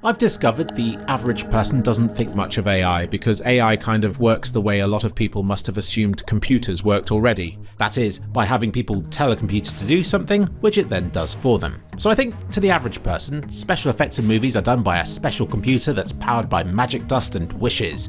I've discovered the average person doesn't think much of AI because AI kind of works the way a lot of people must have assumed computers worked already. That is, by having people tell a computer to do something, which it then does for them. So I think, to the average person, special effects in movies are done by a special computer that's powered by magic dust and wishes.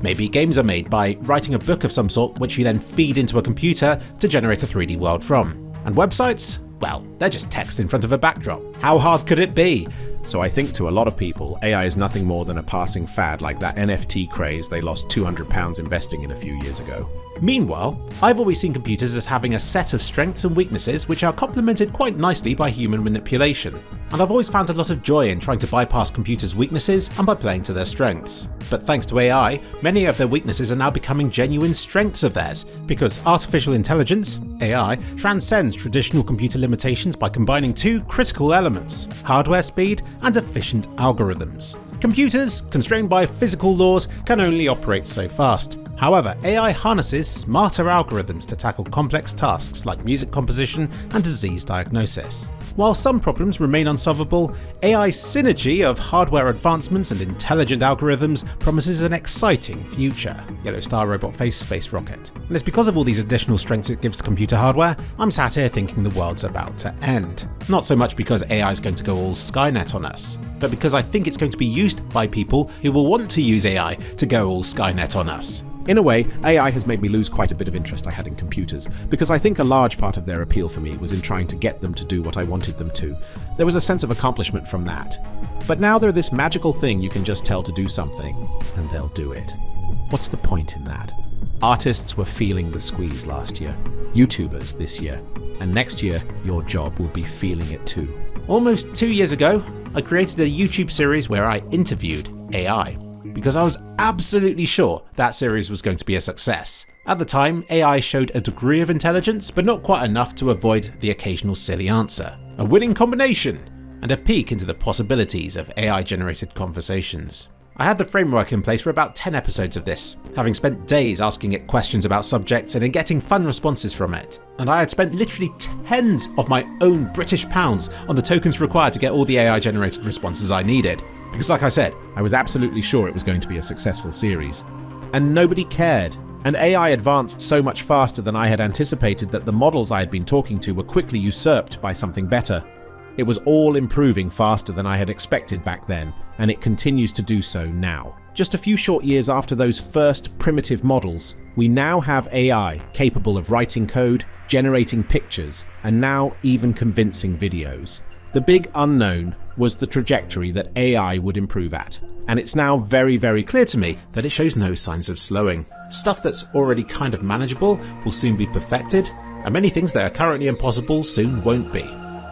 Maybe games are made by writing a book of some sort which you then feed into a computer to generate a 3D world from. And websites? Well, they're just text in front of a backdrop. How hard could it be? So I think to a lot of people, AI is nothing more than a passing fad like that NFT craze they lost £200 investing in a few years ago. Meanwhile, I've always seen computers as having a set of strengths and weaknesses which are complemented quite nicely by human manipulation. And I've always found a lot of joy in trying to bypass computers' weaknesses and by playing to their strengths. But thanks to AI, many of their weaknesses are now becoming genuine strengths of theirs, because artificial intelligence, AI, transcends traditional computer limitations by combining two critical elements: hardware speed and efficient algorithms. Computers, constrained by physical laws, can only operate so fast. However, AI harnesses smarter algorithms to tackle complex tasks like music composition and disease diagnosis. While some problems remain unsolvable, AI's synergy of hardware advancements and intelligent algorithms promises an exciting future. Yellow Star Robot Face Space Rocket. And it's because of all these additional strengths it gives computer hardware, I'm sat here thinking the world's about to end. Not so much because AI is going to go all Skynet on us, but because I think it's going to be used by people who will want to use AI to go all Skynet on us. In a way, AI has made me lose quite a bit of interest I had in computers, because I think a large part of their appeal for me was in trying to get them to do what I wanted them to. There was a sense of accomplishment from that. But now they're this magical thing you can just tell to do something, and they'll do it. What's the point in that? Artists were feeling the squeeze last year, YouTubers this year, and next year your job will be feeling it too. Almost 2 years ago, I created a YouTube series where I interviewed AI, because I was absolutely sure that series was going to be a success. At the time, AI showed a degree of intelligence, but not quite enough to avoid the occasional silly answer. A winning combination, and a peek into the possibilities of AI-generated conversations. I had the framework in place for about 10 episodes of this, having spent days asking it questions about subjects and then getting fun responses from it. And I had spent literally tens of my own British pounds on the tokens required to get all the AI-generated responses I needed. Because like I said, I was absolutely sure it was going to be a successful series. And nobody cared. And AI advanced so much faster than I had anticipated that the models I had been talking to were quickly usurped by something better. It was all improving faster than I had expected back then, and it continues to do so now. Just a few short years after those first primitive models, we now have AI capable of writing code, generating pictures, and now even convincing videos. The big unknown was the trajectory that AI would improve at, and it's now very, very clear to me that it shows no signs of slowing. Stuff that's already kind of manageable will soon be perfected, and many things that are currently impossible soon won't be.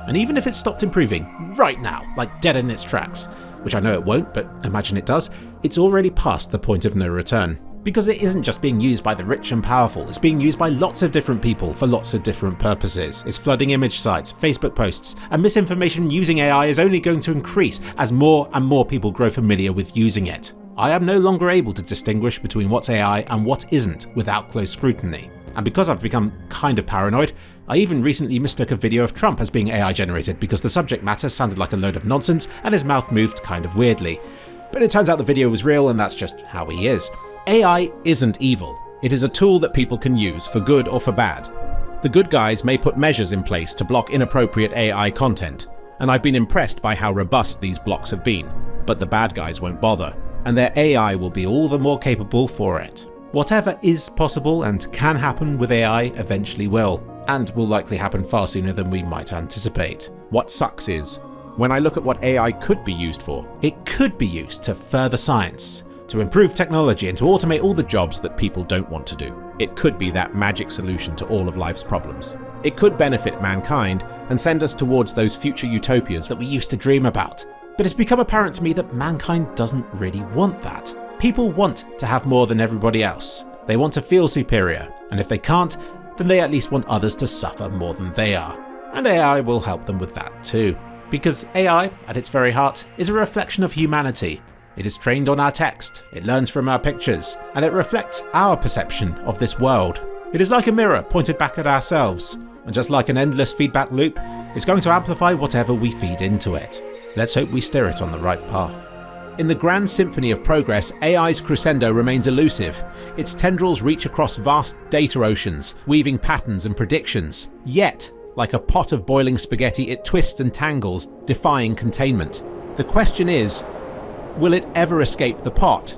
And even if it stopped improving right now, like dead in its tracks, which I know it won't, but imagine it does, it's already past the point of no return. Because it isn't just being used by the rich and powerful, it's being used by lots of different people for lots of different purposes. It's flooding image sites, Facebook posts, and misinformation using AI is only going to increase as more and more people grow familiar with using it. I am no longer able to distinguish between what's AI and what isn't without close scrutiny. And because I've become kind of paranoid, I even recently mistook a video of Trump as being AI generated because the subject matter sounded like a load of nonsense and his mouth moved kind of weirdly. But it turns out the video was real and that's just how he is. AI isn't evil. It is a tool that people can use for good or for bad. The good guys may put measures in place to block inappropriate AI content, and I've been impressed by how robust these blocks have been, but the bad guys won't bother, and their AI will be all the more capable for it. Whatever is possible and can happen with AI eventually will, and will likely happen far sooner than we might anticipate. What sucks is, when I look at what AI could be used for, it could be used to further science, to improve technology and to automate all the jobs that people don't want to do. It could be that magic solution to all of life's problems. It could benefit mankind and send us towards those future utopias that we used to dream about. But it's become apparent to me that mankind doesn't really want that. People want to have more than everybody else. They want to feel superior, and if they can't, then they at least want others to suffer more than they are. And AI will help them with that too. Because AI, at its very heart, is a reflection of humanity. It is trained on our text, it learns from our pictures, and it reflects our perception of this world. It is like a mirror pointed back at ourselves, and just like an endless feedback loop, it's going to amplify whatever we feed into it. Let's hope we steer it on the right path. In the grand symphony of progress, AI's crescendo remains elusive. Its tendrils reach across vast data oceans, weaving patterns and predictions. Yet, like a pot of boiling spaghetti, it twists and tangles, defying containment. The question is, will it ever escape the pot?